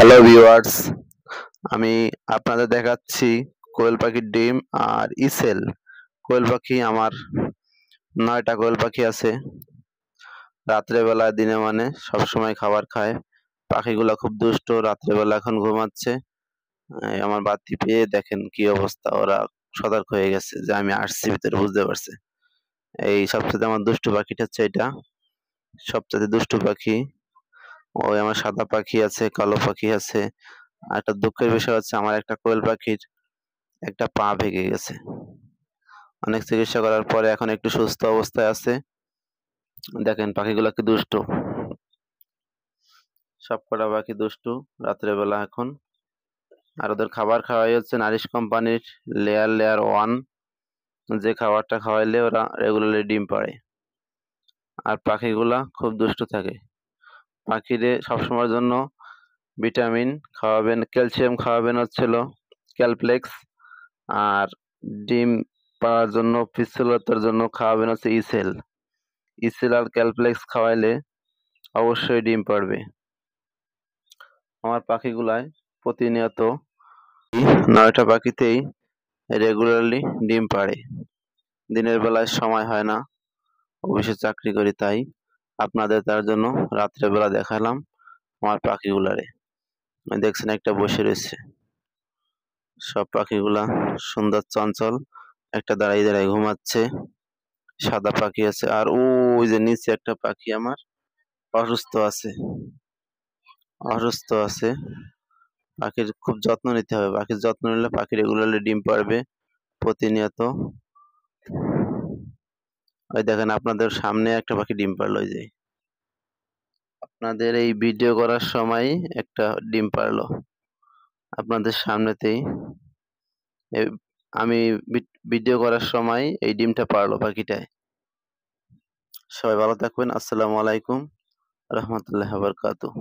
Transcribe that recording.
Hello viewers, আমি আপনাদের দেখাচ্ছি কোয়েল পাখির ডিম আর ইসেল। কোয়েল পাখি আমার ৯টা কোয়েল পাখি আছে। রাত্রেবেলা দিনে মানে সবসময় খাবার খায়। পাখিগুলা খুব দুষ্ট, রাত্রেবেলা এখন ঘুমাচ্ছে। আমার বাতি পেয়ে দেখেন কি অবস্থা, ওরা সতর্ক হয়ে গেছে যে আমি আসছি ভিতরে, বুঝতে পারছে। এই সবচেয়ে আমার দুষ্টু পাখিটা হচ্ছে এটা, সবচেয়ে দুষ্টু পাখি। ওই আমার সাদা পাখি আছে, কালো পাখি আছে। আর একটা দুঃখের বিষয় হচ্ছে আমার একটা কোয়েল পাখির একটা পা ভেঙে গেছে। অনেক চিকিৎসা করার পরে এখন একটু সুস্থ অবস্থায় আছে। দেখেন পাখিগুলা কি দুষ্টু। সবকটা পাখি দুষ্টু রাত্রেবেলা এখন। আর ওদের খাবার খাওয়াই হচ্ছে নারিশ কোম্পানির লেয়ার 1, যে খাবারটা খাওয়াইলে ওরা রেগুলারলি ডিম পাড়ে। আর পাখিগুলা খুব দুষ্টু থাকে। পাখিদের সবসময়ের জন্য ভিটামিন খাওয়াবেন, ক্যালসিয়াম খাওয়াবেন হচ্ছিল ক্যালপ্লেক্স। আর ডিম পাড়ার জন্য, পিচ্ছলতার জন্য খাওয়াবেন হচ্ছে ইসেল। ইসেল আর ক্যালপ্লেক্স খাওয়াইলে অবশ্যই ডিম পাড়বে। আমার পাখিগুলায় প্রতিনিয়ত ৯টা পাখিতেই রেগুলারলি ডিম পাড়ে। দিনের বেলায় সময় হয় না, অফিসে চাকরি করি, তাই আপনাদের তার জন্য রাত্রেবেলা দেখালাম আমার পাখিগুলারে। দেখছেন একটা বসে রয়েছে। সব পাখিগুলা সুন্দর চঞ্চল, একটা দাঁড়াই দাঁড়াই ঘুমাচ্ছে। সাদা পাখি আছে, আর ওই যে নিচে একটা পাখি আমার অসুস্থ আছে। পাখির খুব যত্ন নিতে হবে। পাখির যত্ন নিলে পাখি রেগুলারলি ডিম পাড়বে প্রতিনিয়ত। ওই দেখেন আপনাদের সামনে একটা পাখি ডিম পাড়লো, ওই যে আপনাদের এই ভিডিও করার সময় একটা ডিম পাড়লো আপনাদের সামনেতেই। আমি ভিডিও করার সময় এই ডিমটা পাড়লো পাখিটায়। সবাই ভালো থাকবেন। আসসালামু আলাইকুম রহমতুল্লাহ বারকাতুহ।